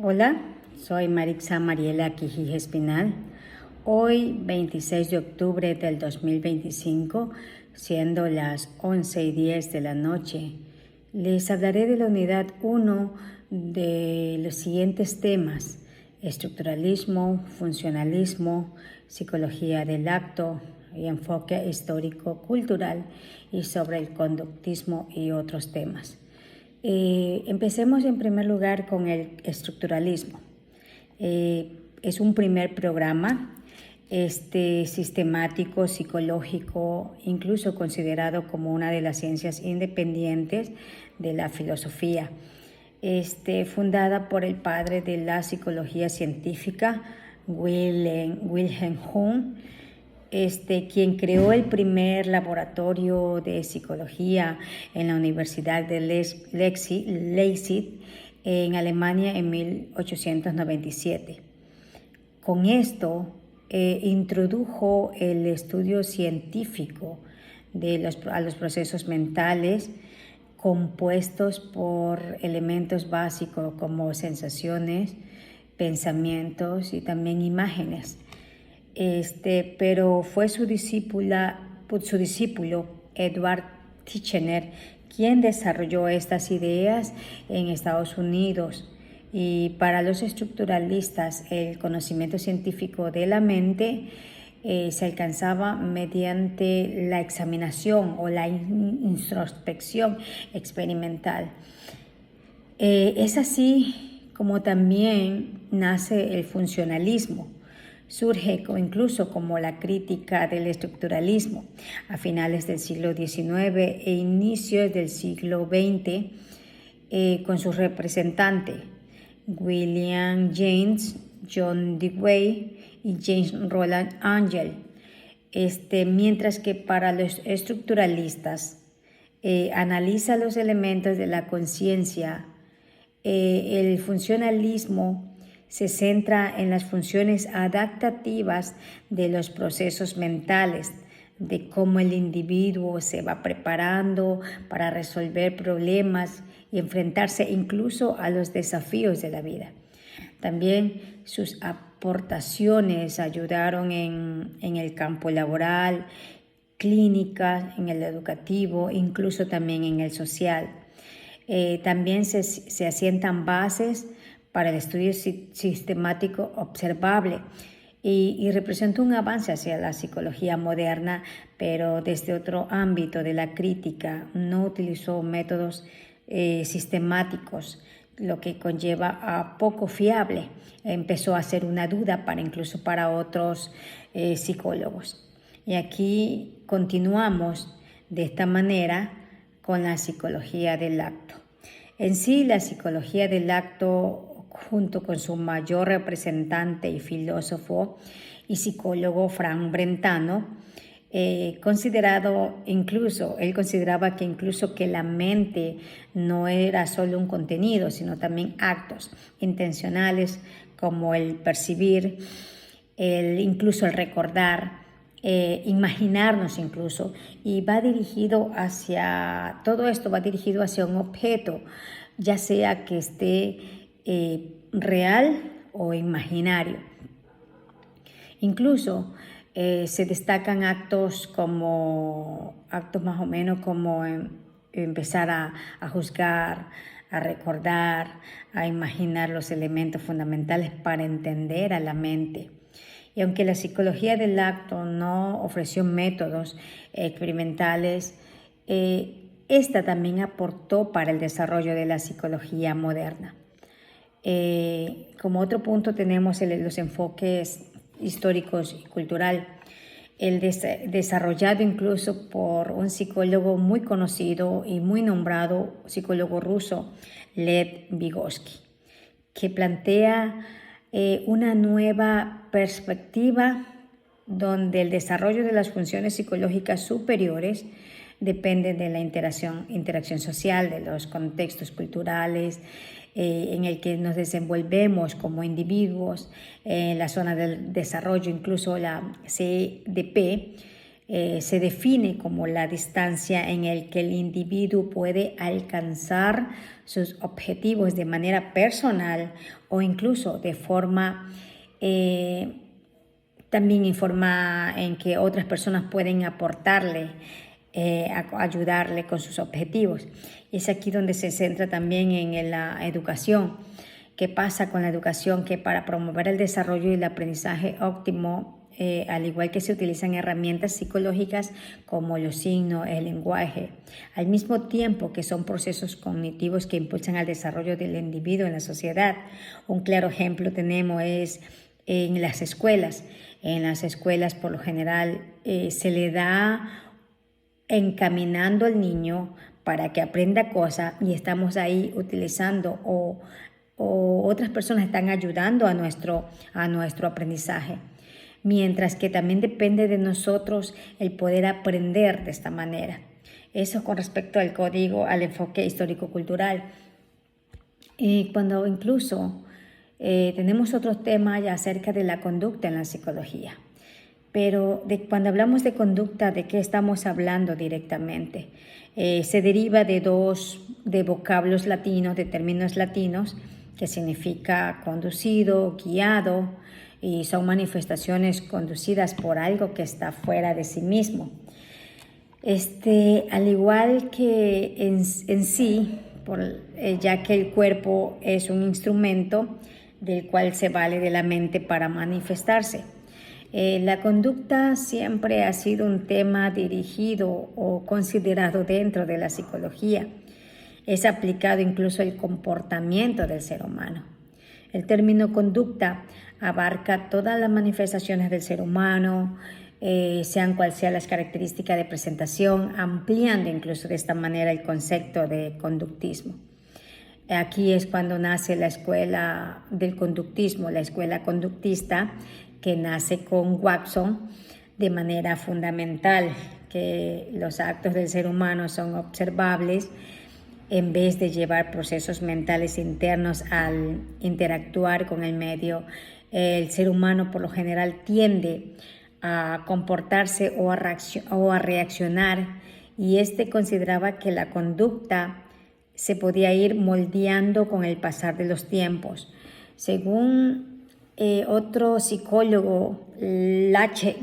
Hola, soy Marixa Mariela Quijije Espinal. Hoy, 26 de octubre del 2025, siendo las 11:10 de la noche, les hablaré de la unidad 1 de los siguientes temas: estructuralismo, funcionalismo, psicología del acto y enfoque histórico-cultural, y sobre el conductismo y otros temas. Empecemos en primer lugar con el estructuralismo. Es un primer programa sistemático, psicológico, incluso considerado como una de las ciencias independientes de la filosofía. Fundada por el padre de la psicología científica, Wilhelm Wundt, quien creó el primer laboratorio de psicología en la Universidad de Leipzig, en Alemania, en 1897. Con esto introdujo el estudio científico a los procesos mentales compuestos por elementos básicos como sensaciones, pensamientos y también imágenes. Pero fue su discípulo Edward Titchener quien desarrolló estas ideas en Estados Unidos. Y para los estructuralistas, el conocimiento científico de la mente se alcanzaba mediante la examinación o la introspección experimental. Es así como también nace el funcionalismo. Surge incluso como la crítica del estructuralismo a finales del siglo XIX e inicios del siglo XX, con su representante William James, John Dewey y James Roland Angel. Mientras que para los estructuralistas analiza los elementos de la conciencia, el funcionalismo se centra en las funciones adaptativas de los procesos mentales, de cómo el individuo se va preparando para resolver problemas y enfrentarse incluso a los desafíos de la vida. También sus aportaciones ayudaron en el campo laboral, clínica, en el educativo, incluso también en el social. También se asientan bases para el estudio sistemático observable y representa un avance hacia la psicología moderna, pero desde otro ámbito de la crítica. No utilizó métodos sistemáticos, lo que conlleva a poco fiable. Empezó a ser una duda incluso para otros psicólogos. Y aquí continuamos de esta manera con la psicología del acto. En sí, la psicología del acto, junto con su mayor representante y filósofo y psicólogo Frank Brentano, él consideraba que incluso que la mente no era solo un contenido, sino también actos intencionales como el percibir, incluso el recordar, imaginarnos incluso, y todo esto va dirigido hacia un objeto, ya sea que esté real o imaginario. Incluso se destacan actos más o menos como empezar a juzgar, a recordar, a imaginar los elementos fundamentales para entender a la mente. Y aunque la psicología del acto no ofreció métodos experimentales, esta también aportó para el desarrollo de la psicología moderna. Como otro punto tenemos los enfoques históricos y cultural, desarrollado incluso por un psicólogo muy conocido y muy nombrado, psicólogo ruso, Lev Vygotsky, que plantea una nueva perspectiva donde el desarrollo de las funciones psicológicas superiores depende de la interacción social, de los contextos culturales en el que nos desenvolvemos como individuos, la zona del desarrollo, incluso la CDP, se define como la distancia en la que el individuo puede alcanzar sus objetivos de manera personal o incluso de forma, también en forma en que otras personas pueden aportarle, ayudarle con sus objetivos. Y es aquí donde se centra también en la educación. ¿Qué pasa con la educación? Que para promover el desarrollo y el aprendizaje óptimo, al igual que se utilizan herramientas psicológicas como los signos, el lenguaje, al mismo tiempo que son procesos cognitivos que impulsan al desarrollo del individuo en la sociedad. Un claro ejemplo tenemos es en las escuelas. En las escuelas, por lo general, se le da encaminando al niño para que aprenda cosas y estamos ahí utilizando o otras personas están ayudando a nuestro aprendizaje. Mientras que también depende de nosotros el poder aprender de esta manera. Eso con respecto al código, al enfoque histórico-cultural. Cuando incluso tenemos otros temas ya acerca de la conducta en la psicología. Pero cuando hablamos de conducta, ¿de qué estamos hablando directamente? Se deriva de vocablos latinos, de términos latinos, que significa conducido, guiado, y son manifestaciones conducidas por algo que está fuera de sí mismo. Al igual que en sí, ya que el cuerpo es un instrumento del cual se vale de la mente para manifestarse. La conducta siempre ha sido un tema dirigido o considerado dentro de la psicología. Es aplicado incluso el comportamiento del ser humano. El término conducta abarca todas las manifestaciones del ser humano, sean cuales sean las características de presentación, ampliando incluso de esta manera el concepto de conductismo. Aquí es cuando nace la escuela del conductismo, la escuela conductista, que nace con Watson de manera fundamental, que los actos del ser humano son observables en vez de llevar procesos mentales internos al interactuar con el medio. El ser humano por lo general tiende a comportarse o a reaccionar, y consideraba que la conducta se podía ir moldeando con el pasar de los tiempos. Según otro psicólogo, Lagache,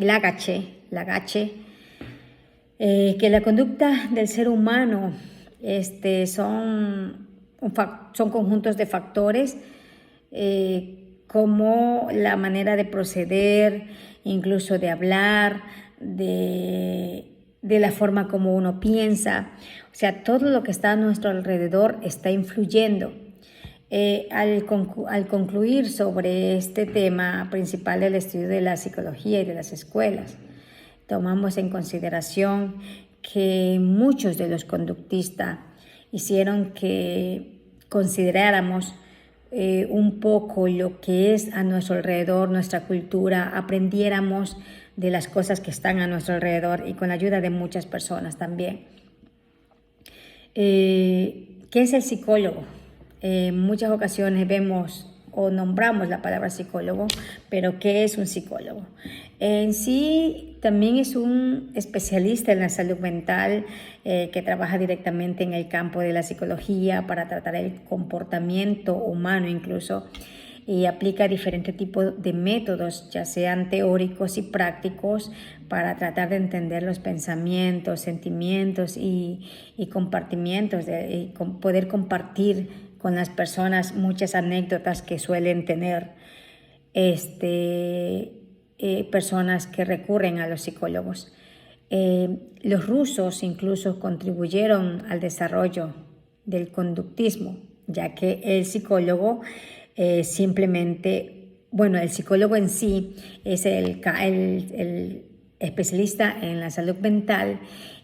que la conducta del ser humano son conjuntos de factores como la manera de proceder, incluso de hablar, de la forma como uno piensa. O sea, todo lo que está a nuestro alrededor está influyendo. Al concluir sobre este tema principal del estudio de la psicología y de las escuelas, tomamos en consideración que muchos de los conductistas hicieron que consideráramos un poco lo que es a nuestro alrededor, nuestra cultura, aprendiéramos de las cosas que están a nuestro alrededor y con la ayuda de muchas personas también. ¿Qué es el psicólogo? En muchas ocasiones vemos o nombramos la palabra psicólogo, pero ¿qué es un psicólogo? En sí también es un especialista en la salud mental que trabaja directamente en el campo de la psicología para tratar el comportamiento humano incluso, y aplica diferentes tipos de métodos, ya sean teóricos y prácticos, para tratar de entender los pensamientos, sentimientos y compartimientos, y poder compartir con las personas muchas anécdotas que suelen tener personas que recurren a los psicólogos. Los rusos incluso contribuyeron al desarrollo del conductismo, ya que el psicólogo el psicólogo en sí es el especialista en la salud mental,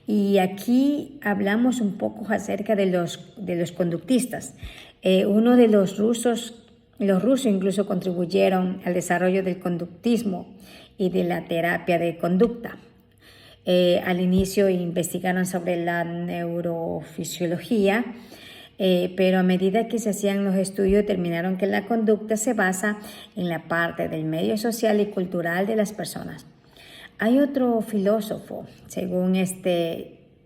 y aquí hablamos un poco acerca de los conductistas. Los rusos incluso contribuyeron al desarrollo del conductismo y de la terapia de conducta. Al inicio investigaron sobre la neurofisiología, pero a medida que se hacían los estudios determinaron que la conducta se basa en la parte del medio social y cultural de las personas. Hay otro filósofo, según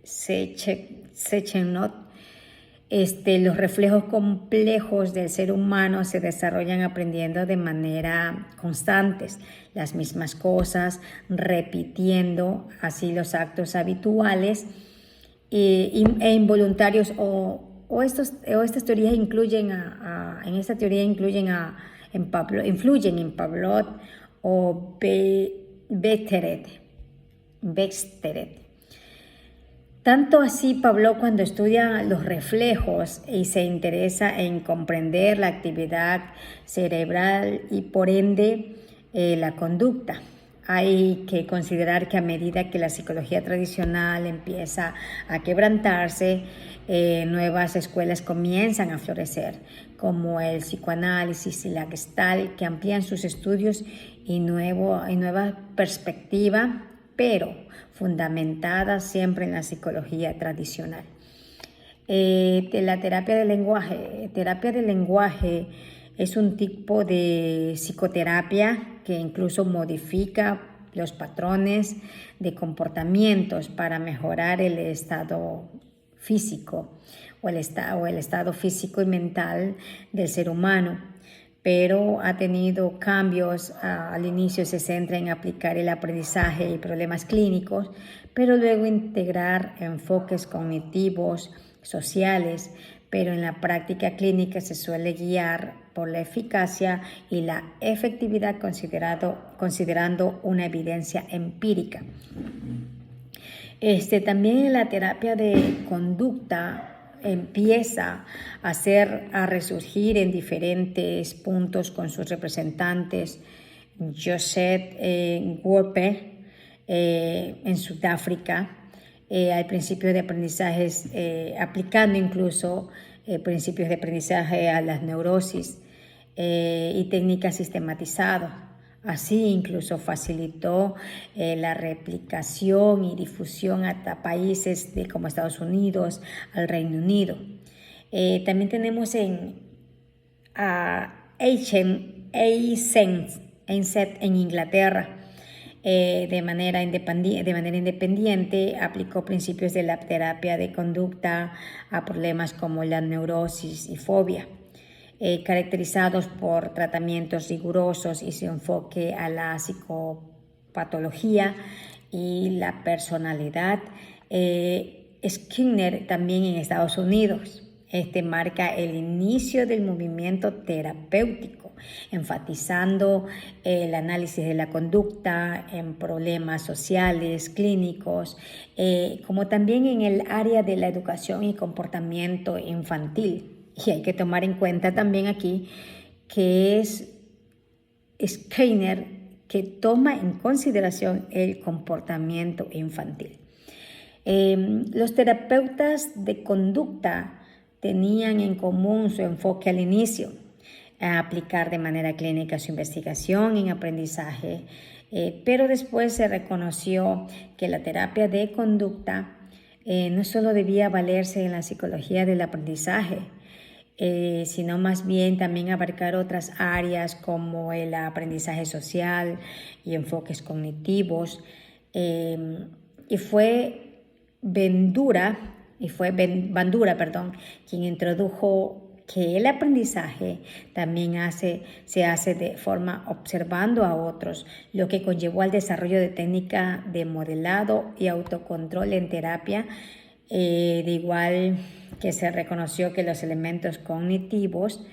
Sechenot, los reflejos complejos del ser humano se desarrollan aprendiendo de manera constantes las mismas cosas, repitiendo así los actos habituales e involuntarios estas teorías influyen en Pavlov o Bechterev. Tanto así, Pavlov, cuando estudia los reflejos y se interesa en comprender la actividad cerebral y por ende la conducta. Hay que considerar que a medida que la psicología tradicional empieza a quebrantarse, nuevas escuelas comienzan a florecer, como el psicoanálisis y la Gestalt, que amplían sus estudios y nueva perspectiva, pero fundamentada siempre en la psicología tradicional. De la terapia del lenguaje. Terapia del lenguaje es un tipo de psicoterapia que incluso modifica los patrones de comportamientos para mejorar el estado físico o el estado físico y mental del ser humano, pero ha tenido cambios. Al inicio se centra en aplicar el aprendizaje y problemas clínicos, pero luego integrar enfoques cognitivos, sociales, pero en la práctica clínica se suele guiar por la eficacia y la efectividad considerando una evidencia empírica. También la terapia de conducta empieza a resurgir en diferentes puntos con sus representantes. Joseph Worpe en Sudáfrica, al principio de aprendizajes, aplicando incluso principios de aprendizaje a las neurosis y técnicas sistematizadas. Así incluso facilitó la replicación y difusión a países como Estados Unidos, al Reino Unido. También tenemos en Eysenck en Inglaterra. De manera independiente, aplicó principios de la terapia de conducta a problemas como la neurosis y fobia, caracterizados por tratamientos rigurosos y su enfoque a la psicopatología y la personalidad. Skinner también en Estados Unidos. Marca el inicio del movimiento terapéutico, enfatizando el análisis de la conducta en problemas sociales, clínicos, como también en el área de la educación y comportamiento infantil. Y hay que tomar en cuenta también aquí que es Skinner que toma en consideración el comportamiento infantil. Los terapeutas de conducta tenían en común su enfoque al inicio, a aplicar de manera clínica su investigación en aprendizaje, pero después se reconoció que la terapia de conducta no solo debía valerse en la psicología del aprendizaje, sino más bien también abarcar otras áreas como el aprendizaje social y enfoques cognitivos. Y fue Bandura, quien introdujo que el aprendizaje también se hace de forma observando a otros, lo que conllevó al desarrollo de técnicas de modelado y autocontrol en terapia, de igual que se reconoció que los elementos cognitivos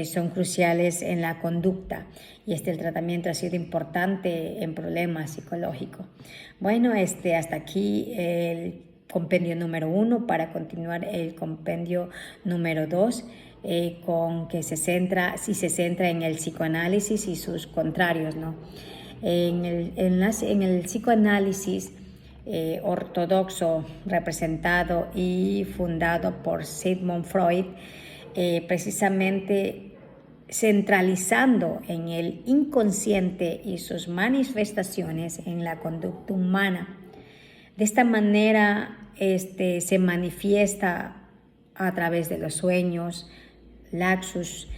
son cruciales en la conducta y el tratamiento ha sido importante en problemas psicológicos. Bueno, hasta aquí el compendio número 1, para continuar el compendio número 2, que se centra en el psicoanálisis y sus contrarios, ¿no? En el psicoanálisis ortodoxo, representado y fundado por Sigmund Freud, precisamente centralizando en el inconsciente y sus manifestaciones en la conducta humana. De esta manera se manifiesta a través de los sueños, lapsus,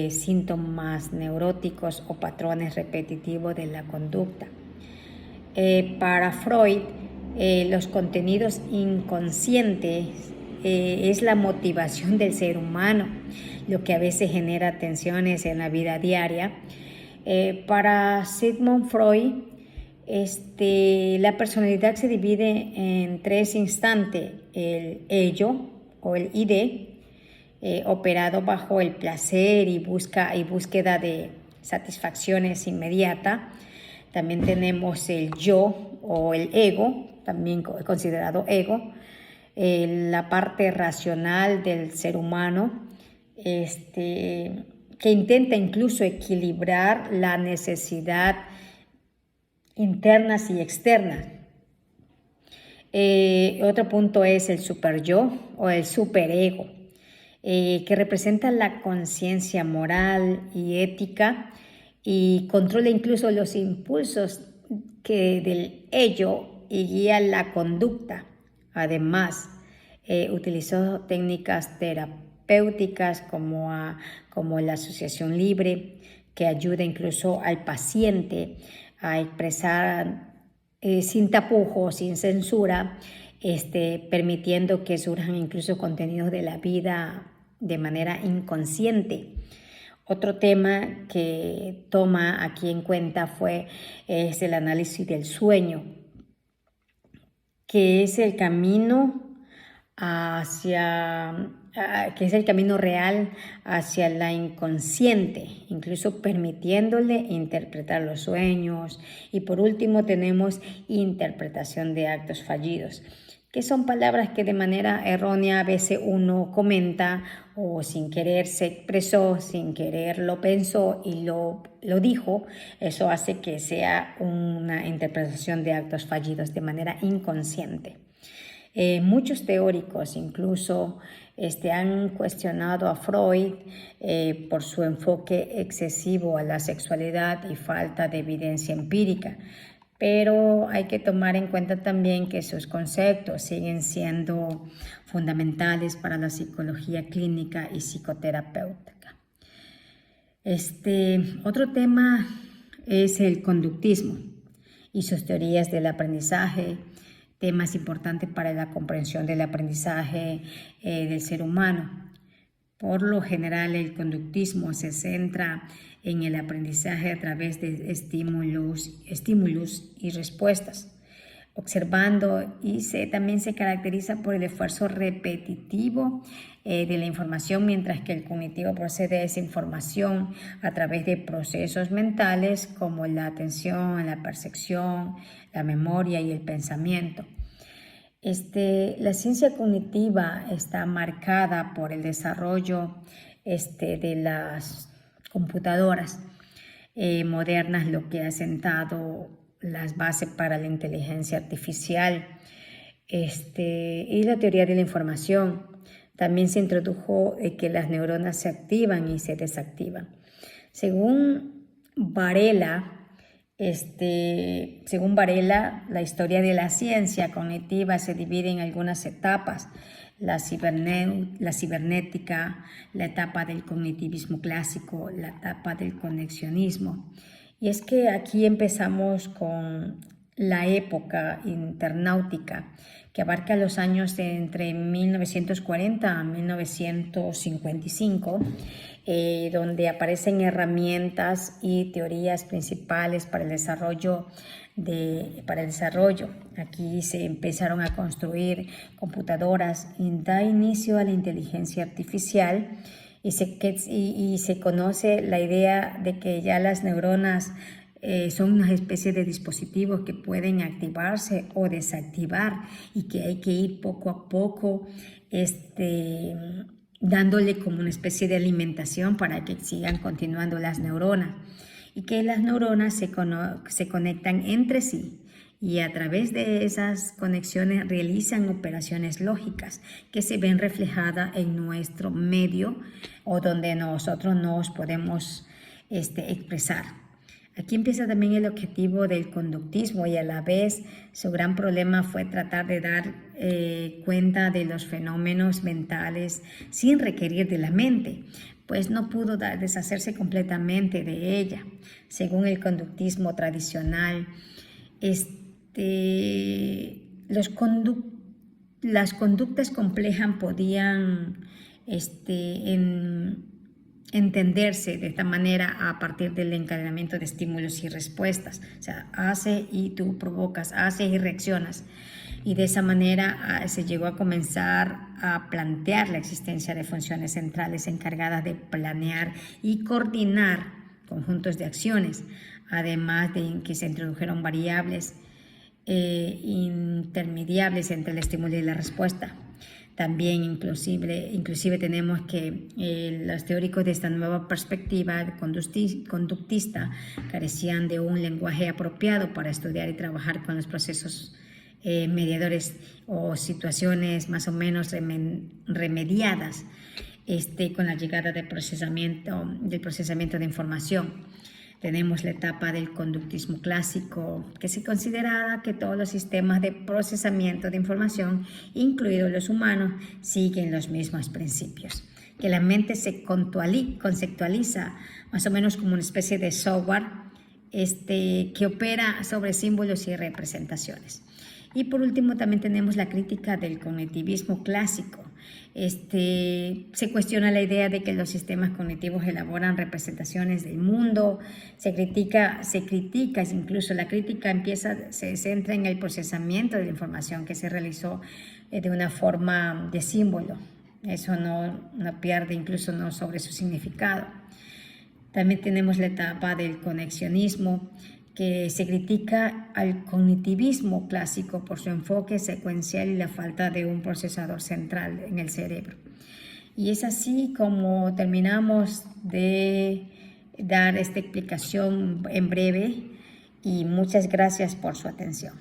síntomas neuróticos o patrones repetitivos de la conducta. Para Freud, los contenidos inconscientes es la motivación del ser humano, lo que a veces genera tensiones en la vida diaria. Para Sigmund Freud, la personalidad se divide en 3 instantes: el ello o el id, operado bajo el placer y búsqueda de satisfacciones inmediatas. También tenemos el yo o el ego, también considerado ego, la parte racional del ser humano, que intenta incluso equilibrar la necesidad internas y externas. Otro punto es el superyo o el superego, que representa la conciencia moral y ética y controla incluso los impulsos del ello y guía la conducta. Además, utilizó técnicas terapéuticas como la asociación libre, que ayuda incluso al paciente a expresar sin tapujos, sin censura, permitiendo que surjan incluso contenidos de la vida de manera inconsciente. Otro tema que toma aquí en cuenta es el análisis del sueño, que es el camino real hacia la inconsciente, incluso permitiéndole interpretar los sueños. Y por último tenemos interpretación de actos fallidos, que son palabras que de manera errónea a veces uno comenta o sin querer se expresó, sin querer lo pensó y lo dijo. Eso hace que sea una interpretación de actos fallidos de manera inconsciente. Muchos teóricos incluso han cuestionado a Freud por su enfoque excesivo a la sexualidad y falta de evidencia empírica. Pero hay que tomar en cuenta también que sus conceptos siguen siendo fundamentales para la psicología clínica y psicoterapéutica. Otro tema es el conductismo y sus teorías del aprendizaje, temas importantes para la comprensión del aprendizaje del ser humano. Por lo general, el conductismo se centra en el aprendizaje a través de estímulos y respuestas, observando, y también se caracteriza por el esfuerzo repetitivo de la información, mientras que el cognitivo procede a esa información a través de procesos mentales como la atención, la percepción, la memoria y el pensamiento. La ciencia cognitiva está marcada por el desarrollo de las computadoras modernas, lo que ha sentado las bases para la inteligencia artificial y la teoría de la información. También se introdujo que las neuronas se activan y se desactivan. Según Varela, la historia de la ciencia cognitiva se divide en algunas etapas: la cibernética, la etapa del cognitivismo clásico, la etapa del conexionismo. Y es que aquí empezamos con la época internautica, que abarca los años de entre 1940 a 1955, donde aparecen herramientas y teorías principales para el desarrollo. Aquí se empezaron a construir computadoras y da inicio a la inteligencia artificial, y se conoce la idea de que ya las neuronas son una especie de dispositivos que pueden activarse o desactivar, y que hay que ir poco a poco dándole como una especie de alimentación para que sigan continuando las neuronas, y que las neuronas se conectan entre sí, y a través de esas conexiones realizan operaciones lógicas que se ven reflejadas en nuestro medio o donde nosotros nos podemos expresar. Aquí empieza también el objetivo del conductismo, y a la vez su gran problema fue tratar de dar cuenta de los fenómenos mentales sin requerir de la mente, pues no pudo deshacerse completamente de ella. Según el conductismo tradicional, las conductas complejas podían entenderse de esta manera a partir del encadenamiento de estímulos y respuestas. O sea, hace y tú provocas, haces y reaccionas. Y de esa manera se llegó a comenzar a plantear la existencia de funciones centrales encargadas de planear y coordinar conjuntos de acciones, además de que se introdujeron variables intermediables entre el estímulo y la respuesta. También inclusive tenemos que los teóricos de esta nueva perspectiva conductista carecían de un lenguaje apropiado para estudiar y trabajar con los procesos mediadores o situaciones más o menos remediadas con la llegada del procesamiento de información. Tenemos la etapa del conductismo clásico, que se consideraba que todos los sistemas de procesamiento de información, incluidos los humanos, siguen los mismos principios. Que la mente se conceptualiza más o menos como una especie de software que opera sobre símbolos y representaciones. Y por último también tenemos la crítica del cognitivismo clásico. Se cuestiona la idea de que los sistemas cognitivos elaboran representaciones del mundo, se critica, incluso la crítica se centra en el procesamiento de la información que se realizó de una forma de símbolo. Eso no pierde incluso no sobre su significado. También tenemos la etapa del conexionismo, que se critica al cognitivismo clásico por su enfoque secuencial y la falta de un procesador central en el cerebro. Y es así como terminamos de dar esta explicación en breve y muchas gracias por su atención.